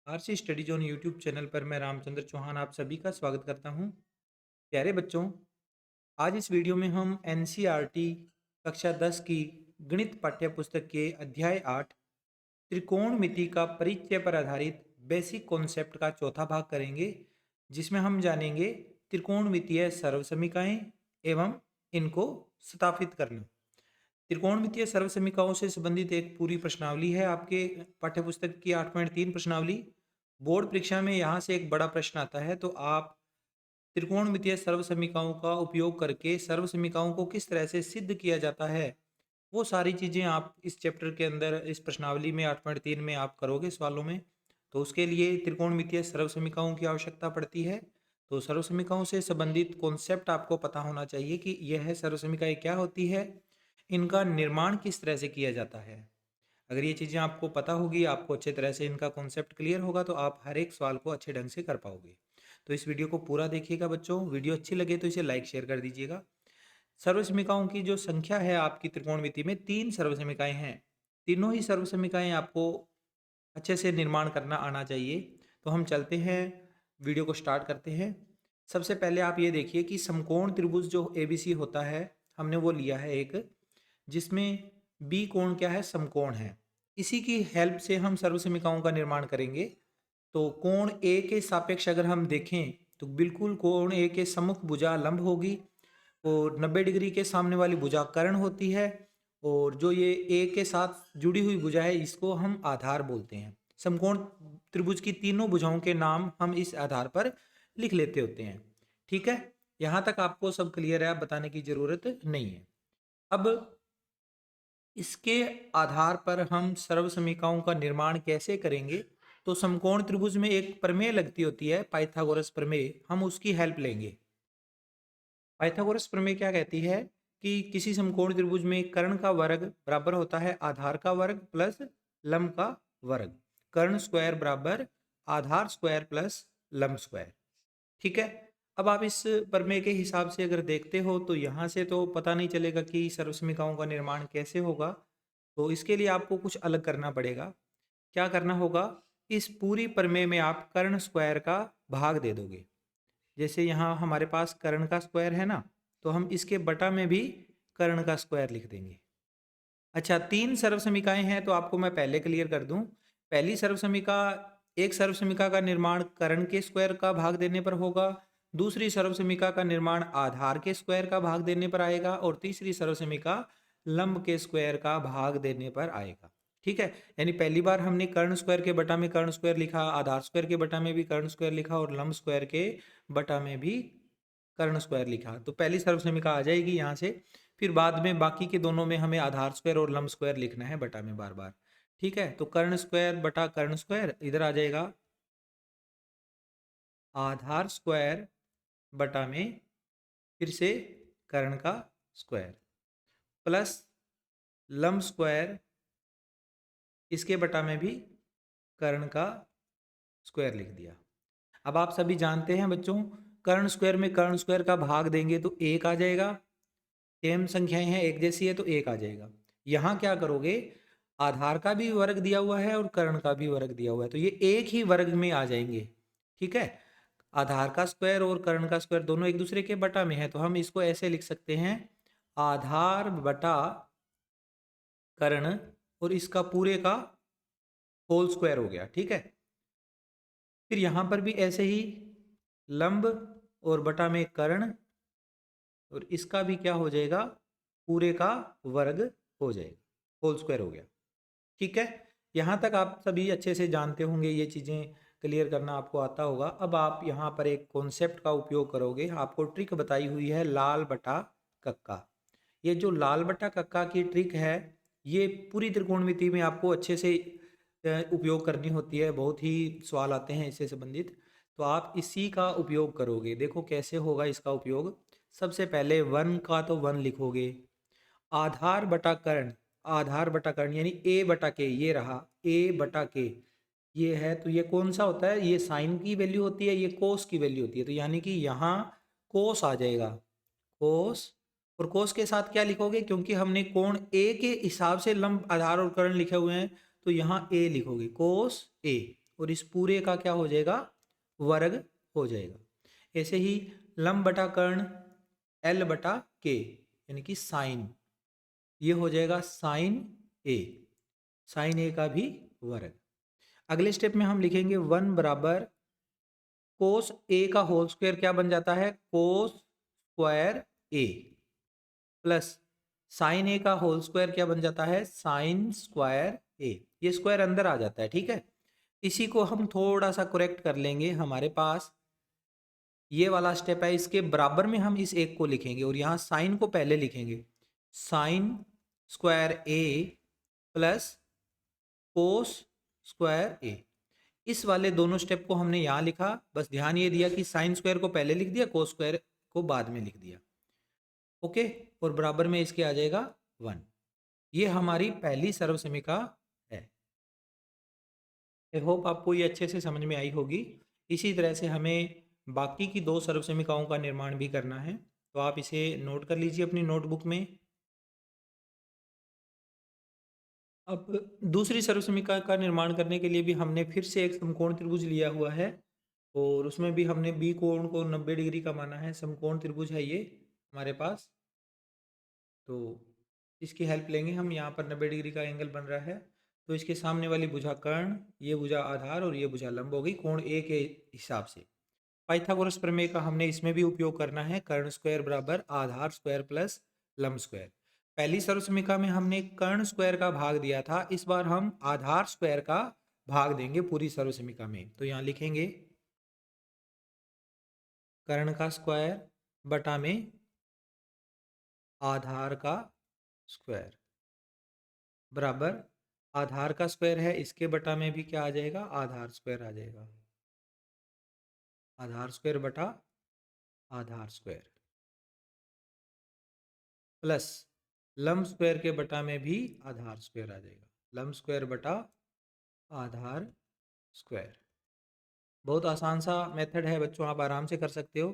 RC study zone YouTube channel पर मैं रामचंद्र चौहान आप सभी का स्वागत करता हूं। प्यारे बच्चों, आज इस वीडियो में हम एनसीईआरटी कक्षा 10 की गणित पाठ्य पुस्तक के अध्याय 8 त्रिकोणमिति का परिचय पर आधारित बेसिक कॉन्सेप्ट का चौथा भाग करेंगे, जिसमें हम जानेंगे त्रिकोणमितीय सर्वसमीकाएं एवं इनको स्थापित करना। त्रिकोणमितीय सर्वसमीकाओं से संबंधित एक पूरी प्रश्नावली है आपके पाठ्यपुस्तक की 8.3 प्रश्नावली। बोर्ड परीक्षा में यहाँ से एक बड़ा प्रश्न आता है, तो आप त्रिकोणमितीय सर्वसमीकाओं का उपयोग करके सर्वसमीकाओं को किस तरह से सिद्ध किया जाता है, वो सारी चीज़ें आप इस चैप्टर के अंदर इस प्रश्नावली में 8.3 में आप करोगे सवालों में। तो उसके लिए त्रिकोणमितीय सर्वसमीकाओं की आवश्यकता पड़ती है। तो सर्वसमीकाओं से संबंधित कॉन्सेप्ट आपको पता होना चाहिए कि यह सर्वसमीकाएं क्या होती है, इनका निर्माण किस तरह से किया जाता है। अगर ये चीज़ें आपको पता होगी, आपको अच्छे तरह से इनका कॉन्सेप्ट क्लियर होगा, तो आप हर एक सवाल को अच्छे ढंग से कर पाओगे। तो इस वीडियो को पूरा देखिएगा बच्चों। वीडियो अच्छी लगे तो इसे लाइक शेयर कर दीजिएगा। सर्वसमीकाओं की जो संख्या है आपकी त्रिकोणमिति में, 3 सर्वसमीकाएं हैं। तीनों ही सर्वसमीकाएं आपको अच्छे से निर्माण करना आना चाहिए। तो हम चलते हैं, वीडियो को स्टार्ट करते हैं। सबसे पहले आप ये देखिए कि समकोण त्रिभुज जो एबीसी होता है, हमने वो लिया है एक, जिसमें बी कोण क्या है, समकोण है। इसी की हेल्प से हम सर्वसमीकाओं का निर्माण करेंगे। तो कोण ए के सापेक्ष अगर हम देखें तो बिल्कुल कोण ए के सम्मुख भुजा लंब होगी और 90 डिग्री के सामने वाली भुजा कर्ण होती है। और जो ये ए के साथ जुड़ी हुई भुजा है, इसको हम आधार बोलते हैं। समकोण त्रिभुज की तीनों भुजाओं के नाम हम इस आधार पर लिख लेते होते हैं। ठीक है, यहाँ तक आपको सब क्लियर है, आप बताने की जरूरत नहीं है। अब इसके आधार पर हम सर्वसमीकाओं का निर्माण कैसे करेंगे, तो समकोण त्रिभुज में एक प्रमेय लगती होती है, पाइथागोरस प्रमेय, हम उसकी हेल्प लेंगे। पाइथागोरस प्रमेय क्या कहती है कि किसी समकोण त्रिभुज में कर्ण का वर्ग बराबर होता है आधार का वर्ग प्लस लंब का वर्ग। कर्ण स्क्वायर बराबर आधार स्क्वायर प्लस लंब स्क्वायर। ठीक है। अब आप इस प्रमेय के हिसाब से अगर देखते हो तो यहाँ से तो पता नहीं चलेगा कि सर्वसमीकाओं का निर्माण कैसे होगा। तो इसके लिए आपको कुछ अलग करना पड़ेगा। क्या करना होगा, इस पूरी प्रमेय में आप कर्ण स्क्वायर का भाग दे दोगे। जैसे यहाँ हमारे पास कर्ण का स्क्वायर है ना, तो हम इसके बटा में भी कर्ण का स्क्वायर लिख देंगे। अच्छा, 3 सर्वसमीकाएं हैं, तो आपको मैं पहले क्लियर कर दूं। पहली सर्वसमीका, एक सर्वसमीका का निर्माण कर्ण के स्क्वायर का भाग देने पर होगा, दूसरी सर्वसमीका का निर्माण आधार के स्क्वायर का भाग देने पर आएगा, और तीसरी सर्वसमीका लंब के स्क्वायर का भाग देने पर आएगा। ठीक है, यानी पहली बार हमने कर्ण स्क्वायर के बटा में कर्ण स्क्वायर लिखा, आधार स्क्वायर के बटा में भी कर्ण स्क्वायर लिखा, और लंब स्क्वायर के बटा में भी कर्ण स्क्वायर लिखा। तो पहली सर्वसमीका आ जाएगी यहाँ से। फिर बाद में बाकी के दोनों में हमें आधार स्क्वायर और लंब स्क्वायर लिखना है बटा में बार बार। ठीक है, तो कर्ण स्क्वायर बटा कर्ण स्क्वायर इधर आ जाएगा, आधार स्क्वायर बटा में फिर से कर्ण का स्क्वायर प्लस लंब स्क्वायर, इसके बटा में भी कर्ण का स्क्वायर लिख दिया। अब आप सभी जानते हैं बच्चों, कर्ण स्क्वायर में कर्ण स्क्वायर का भाग देंगे तो 1 आ जाएगा। सेम संख्याएं हैं, एक जैसी है, तो 1 आ जाएगा। यहाँ क्या करोगे, आधार का भी वर्ग दिया हुआ है और कर्ण का भी वर्ग दिया हुआ है, तो ये एक ही वर्ग में आ जाएंगे। ठीक है, आधार का स्क्वायर और कर्ण का स्क्वायर दोनों एक दूसरे के बटा में है, तो हम इसको ऐसे लिख सकते हैं, आधार बटा कर्ण और इसका पूरे का होल स्क्वायर हो गया। ठीक है, फिर यहाँ पर भी ऐसे ही लंब और बटा में कर्ण, और इसका भी क्या हो जाएगा, पूरे का वर्ग हो जाएगा, होल स्क्वायर हो गया। ठीक है, यहाँ तक आप सभी अच्छे से जानते होंगे, ये चीज़ें क्लियर करना आपको आता होगा। अब आप यहाँ पर एक कॉन्सेप्ट का उपयोग करोगे, आपको ट्रिक बताई हुई है लाल बटा कक्का। ये जो लाल बटा कक्का की ट्रिक है, ये पूरी त्रिकोणमिति में आपको अच्छे से उपयोग करनी होती है। बहुत ही सवाल आते हैं इससे संबंधित, तो आप इसी का उपयोग करोगे। देखो कैसे होगा इसका उपयोग। सबसे पहले 1 का तो 1 लिखोगे, आधार बटा कर्ण, आधार बटा कर्ण यानी ए बटा के, ये रहा ए बटा के, ये है, तो ये कौन सा होता है, ये साइन की वैल्यू होती है, ये कोस की वैल्यू होती है, तो यानी कि यहाँ कोस आ जाएगा, कोस। और कोस के साथ क्या लिखोगे, क्योंकि हमने कोण ए के हिसाब से लंब आधार और कर्ण लिखे हुए हैं, तो यहाँ ए लिखोगे, कोस ए। और इस पूरे का क्या हो जाएगा, वर्ग हो जाएगा। ऐसे ही लंब बटा कर्ण L बटा K यानी कि साइन, ये हो जाएगा साइन ए का भी वर्ग। अगले स्टेप में हम लिखेंगे 1 बराबर कोस ए का होल स्क्वायर क्या बन जाता है, कोस स्क्वायर ए, प्लस साइन ए का होल स्क्वायर क्या बन जाता है, साइन स्क्वायर ए। ये स्क्वायर अंदर आ जाता है, ठीक है। इसी को हम थोड़ा सा करेक्ट कर लेंगे। हमारे पास ये वाला स्टेप है, इसके बराबर में हम इस एक को लिखेंगे और यहाँ साइन को पहले लिखेंगे, साइन स्क्वायर ए प्लस कोस स्क्वायर ए। इस वाले दोनों स्टेप को हमने यहाँ लिखा, बस ध्यान ये दिया कि साइन स्क्वायर को पहले लिख दिया, कोस स्क्वायर को बाद में लिख दिया, ओके। और बराबर में इसके आ जाएगा 1। ये हमारी पहली सर्वसमीका है। आई होप आपको ये अच्छे से समझ में आई होगी। इसी तरह से हमें बाकी की 2 सर्वसमीकाओं का निर्माण भी करना है, तो आप इसे नोट कर लीजिए अपनी नोटबुक में। अब दूसरी सर्वसमीका का निर्माण करने के लिए भी हमने फिर से एक समकोण त्रिभुज लिया हुआ है और उसमें भी हमने बी कोण को 90 डिग्री का माना है। समकोण त्रिभुज है ये हमारे पास, तो इसकी हेल्प लेंगे हम। यहाँ पर 90 डिग्री का एंगल बन रहा है, तो इसके सामने वाली भुजा कर्ण, ये भुजा आधार और ये भुजा लंब हो गई कोण ए के हिसाब से। पाइथागोरस प्रमेय का हमने इसमें भी उपयोग करना है, कर्ण स्क्वायर बराबर आधार स्क्वायर प्लस लंब स्क्वायर। पहली सर्वसमीका में हमने कर्ण स्क्वायर का भाग दिया था, इस बार हम आधार स्क्वायर का भाग देंगे पूरी सर्वसमीका में। तो यहाँ लिखेंगे कर्ण का स्क्वायर बटा में आधार का स्क्वायर बराबर आधार का स्क्वायर है, इसके बटा में भी क्या आ जाएगा, आधार स्क्वायर आ जाएगा, आधार स्क्वायर बटा आधार स्क्वायर प्लस लंब स्क्वायर के बटा में भी आधार स्क्वायर आ जाएगा, लंब स्क्वायर बटा आधार स्क्वायर। बहुत आसान सा मेथड है बच्चों, आप आराम से कर सकते हो।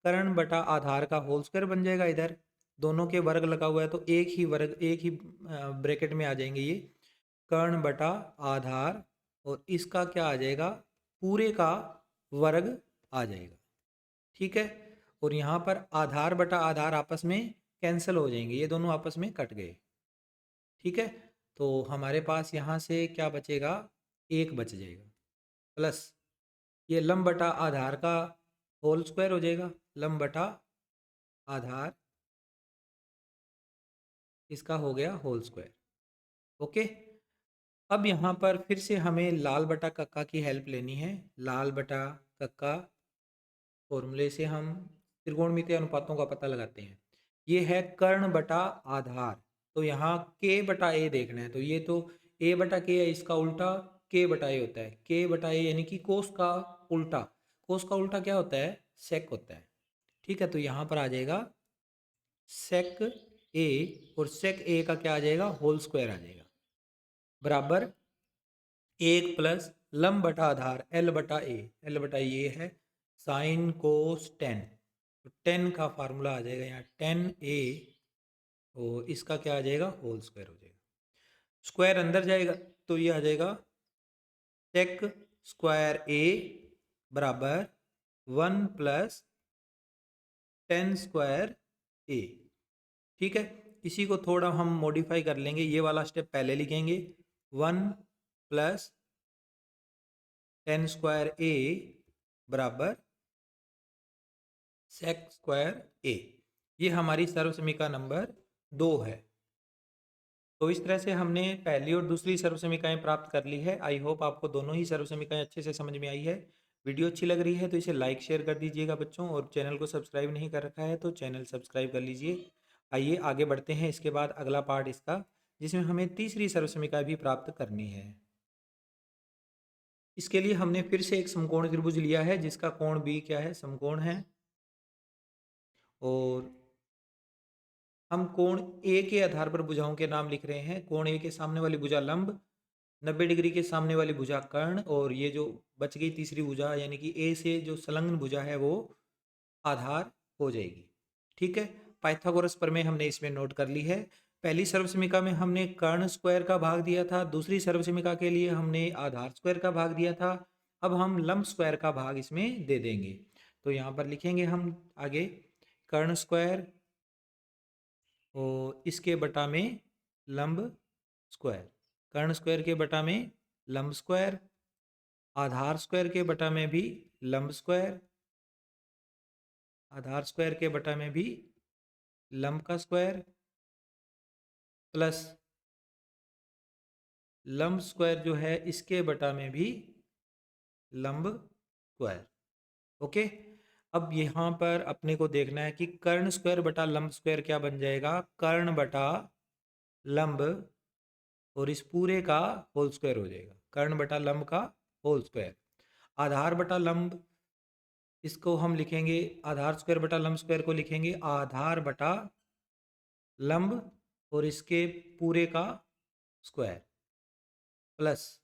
कर्ण बटा आधार का होल स्क्वायर बन जाएगा, इधर दोनों के वर्ग लगा हुआ है तो एक ही वर्ग, एक ही ब्रैकेट में आ जाएंगे ये, कर्ण बटा आधार और इसका क्या आ जाएगा, पूरे का वर्ग आ जाएगा, ठीक है। और यहाँ पर आधार बटा आधार आपस में कैंसिल हो जाएंगे, ये दोनों आपस में कट गए, ठीक है। तो हमारे पास यहाँ से क्या बचेगा, एक बच जाएगा, प्लस ये लंब बटा आधार का होल स्क्वायर हो जाएगा, लंब बटा आधार इसका हो गया होल स्क्वायर, ओके। अब यहाँ पर फिर से हमें लाल बटा कक्का की हेल्प लेनी है। लाल बटा कक्का फॉर्मूले से हम त्रिकोणमितीय अनुपातों का पता लगाते हैं। ये है कर्ण बटा आधार, तो यहाँ के बटा ए देखना है, तो ये तो ए बटा के है, इसका उल्टा के बटा ए होता है, के बटा ए यानी कि कोस का उल्टा, कोस का उल्टा क्या होता है, सेक होता है, ठीक है। तो यहाँ पर आ जाएगा सेक ए और सेक ए का क्या आ जाएगा, होल स्क्वायर आ जाएगा, बराबर 1 प्लस लंब बटा आधार एल बटा ए, एल बटा ये है साइन कोस 10, तो 10 का फार्मूला आ जाएगा यहाँ 10a और इसका क्या आ जाएगा, होल स्क्वायर हो जाएगा। स्क्वायर अंदर जाएगा तो ये आ जाएगा सेक स्क्वायर ए बराबर 1 प्लस 10 स्क्वायर ए, ठीक है। इसी को थोड़ा हम मॉडिफाई कर लेंगे, ये वाला स्टेप पहले लिखेंगे 1 प्लस 10 स्क्वायर ए बराबर सेक स्क्वायर ए। ये हमारी सर्वसमीका नंबर 2 है। तो इस तरह से हमने पहली और दूसरी सर्वसमीकाएं प्राप्त कर ली है। आई होप आपको दोनों ही सर्वसमीकाएं अच्छे से समझ में आई है। वीडियो अच्छी लग रही है तो इसे लाइक शेयर कर दीजिएगा बच्चों, और चैनल को सब्सक्राइब नहीं कर रखा है तो चैनल सब्सक्राइब कर लीजिए। आइए आगे बढ़ते हैं, इसके बाद अगला पार्ट इसका, जिसमें हमें तीसरी सर्वसमीका भी प्राप्त करनी है। इसके लिए हमने फिर से एक समकोण त्रिभुज लिया है जिसका कोण बी क्या है, समकोण है, और हम कोण ए के आधार पर भुजाओं के नाम लिख रहे हैं। कोण ए के सामने वाली भुजा लंब, 90 डिग्री के सामने वाली भुजा कर्ण, और ये जो बच गई तीसरी भुजा यानी कि ए से जो संलग्न भुजा है वो आधार हो जाएगी, ठीक है। पाइथागोरस प्रमेय हमने इसमें नोट कर ली है। पहली सर्वसमीका में हमने कर्ण स्क्वायर का भाग दिया था, दूसरी सर्वसमीका के लिए हमने आधार स्क्वायर का भाग दिया था। अब हम लंब स्क्वायर का भाग इसमें दे देंगे। तो यहाँ पर लिखेंगे हम आगे कर्ण स्क्वायर और इसके बटा में लंब स्क्वायर, कर्ण स्क्वायर के बटा में लंब स्क्वायर, आधार स्क्वायर के बटा में भी लंब स्क्वायर, आधार स्क्वायर के बटा में भी लंब का स्क्वायर, प्लस लंब स्क्वायर जो है इसके बटा में भी लंब स्क्वायर। ओके, अब यहाँ पर अपने को देखना है कि कर्ण स्क्वायर बटा लंब स्क्वायर क्या बन जाएगा, कर्ण बटा लंब और इस पूरे का होल स्क्वायर हो जाएगा, कर्ण बटा लंब का होल स्क्वायर। आधार बटा लंब, इसको हम लिखेंगे आधार स्क्वायर बटा लंब स्क्वायर को लिखेंगे आधार बटा लंब और इसके पूरे का स्क्वायर, प्लस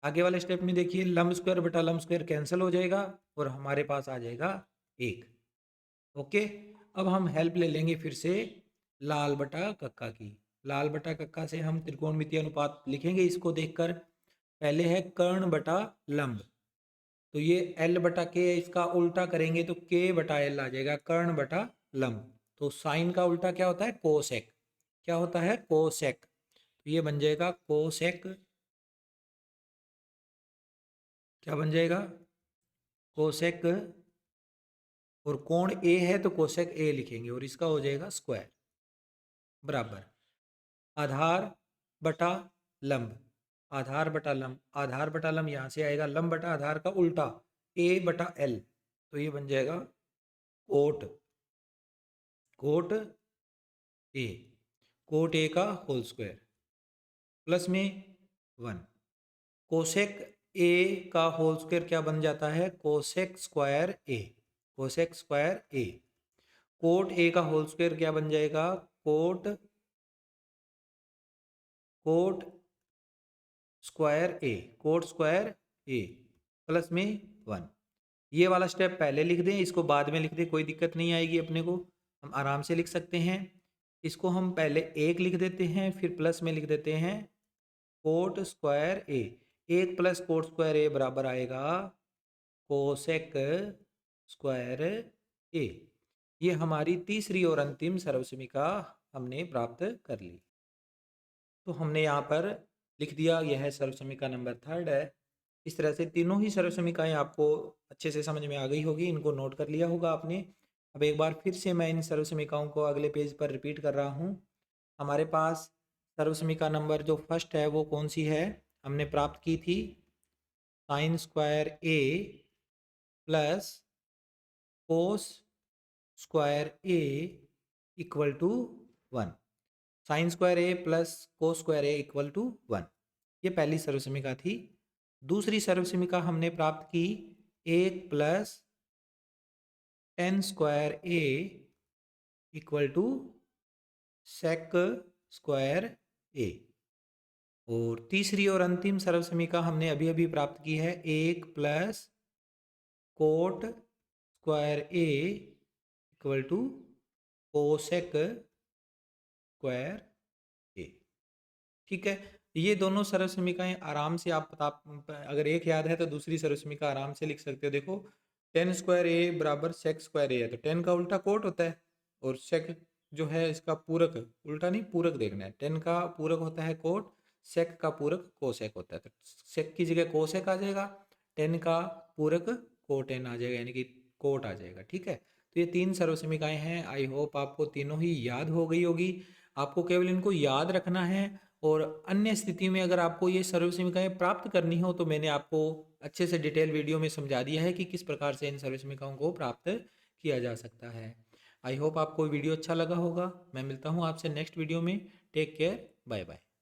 आगे वाले स्टेप में देखिए लंब स्क्वायर बटा लंब स्क्वायर कैंसिल हो जाएगा और हमारे पास आ जाएगा 1। ओके, अब हम हेल्प ले लेंगे फिर से लाल बटा कक्का की। लाल बटा कक्का से हम त्रिकोणमितीय अनुपात लिखेंगे इसको देखकर। पहले है कर्ण बटा लंब, तो ये L बटा के, इसका उल्टा करेंगे तो K बटा L आ जाएगा, कर्ण बटा लंब। तो साइन का उल्टा क्या होता है, कोसेक। क्या होता है, कोसेक। तो ये बन जाएगा कोसेक, क्या बन जाएगा, कोसेक, और कोण A है तो कोसेक A लिखेंगे और इसका हो जाएगा स्क्वायर, बराबर आधार बटा लंब, आधार बटा लंब, आधार बटा लंब यहाँ से आएगा, लंब बटा आधार का उल्टा A बटा L, तो ये बन जाएगा cot, cot A, cot A का होल स्क्वायर प्लस में 1, कोसेक A का होल स्क्वायर क्या बन जाता है, cosec square A, cosec square A। Cot A का होल स्क्वायर क्या बन जाएगा, cot square A, cot square A plus में 1। ये वाला स्टेप पहले लिख दें, इसको बाद में लिख दें, कोई दिक्कत नहीं आएगी अपने को, हम आराम से लिख सकते हैं। इसको हम पहले 1 लिख देते हैं, फिर प्लस में लिख देते हैं coat square A। 1 plus cot square A बराबर आएगा कोसेक स्क्वायर A। ये हमारी तीसरी और अंतिम सर्वसमीका हमने प्राप्त कर ली। तो हमने यहाँ पर लिख दिया, यह है सर्वसमीका नंबर 3 है। इस तरह से तीनों ही सर्वसमीकाएं आपको अच्छे से समझ में आ गई होगी, इनको नोट कर लिया होगा आपने। अब एक बार फिर से मैं इन सर्वसमीकाओं को अगले पेज पर रिपीट कर रहा हूँ। हमारे पास सर्वसमीका नंबर जो फर्स्ट है वो कौन सी है, हमने प्राप्त की थी sine square A plus cos square A equal to 1, sine square A plus cos square A equal to 1, ये पहली सर्वसमीका थी। दूसरी सर्वसमीका हमने प्राप्त की 1 plus tan square A equal to sec square A। और तीसरी और अंतिम सर्वसमीका हमने अभी अभी प्राप्त की है 1 plus cot square A equal to cosec square A। ठीक है, ये दोनों सर्वसमीकाएं आराम से आप अगर एक याद है तो दूसरी सर्वसमीका आराम से लिख सकते हो। देखो टेन स्क्वायर A बराबर सेक स्क्वायर A है, तो टेन का उल्टा कोट होता है और सेक जो है इसका पूरक, उल्टा नहीं पूरक देखना है, टेन का पूरक होता है कोट, सेक का पूरक कोसेक होता है, तो सेक की जगह कोसेक आ जाएगा, टेन का पूरक कोटेन आ जाएगा, यानी कि कोट आ जाएगा। ठीक है, तो ये तीन सर्वसमीकाएं हैं। आई होप आपको तीनों ही याद हो गई होगी। आपको केवल इनको याद रखना है, और अन्य स्थिति में अगर आपको ये सर्वसमीकाएं प्राप्त करनी हो तो मैंने आपको अच्छे से डिटेल वीडियो में समझा दिया है कि किस प्रकार से इन सर्वसमीकाओं को प्राप्त किया जा सकता है। आई होप आपको वीडियो अच्छा लगा होगा। मैं मिलता हूँ आपसे नेक्स्ट वीडियो में। Take care, bye bye.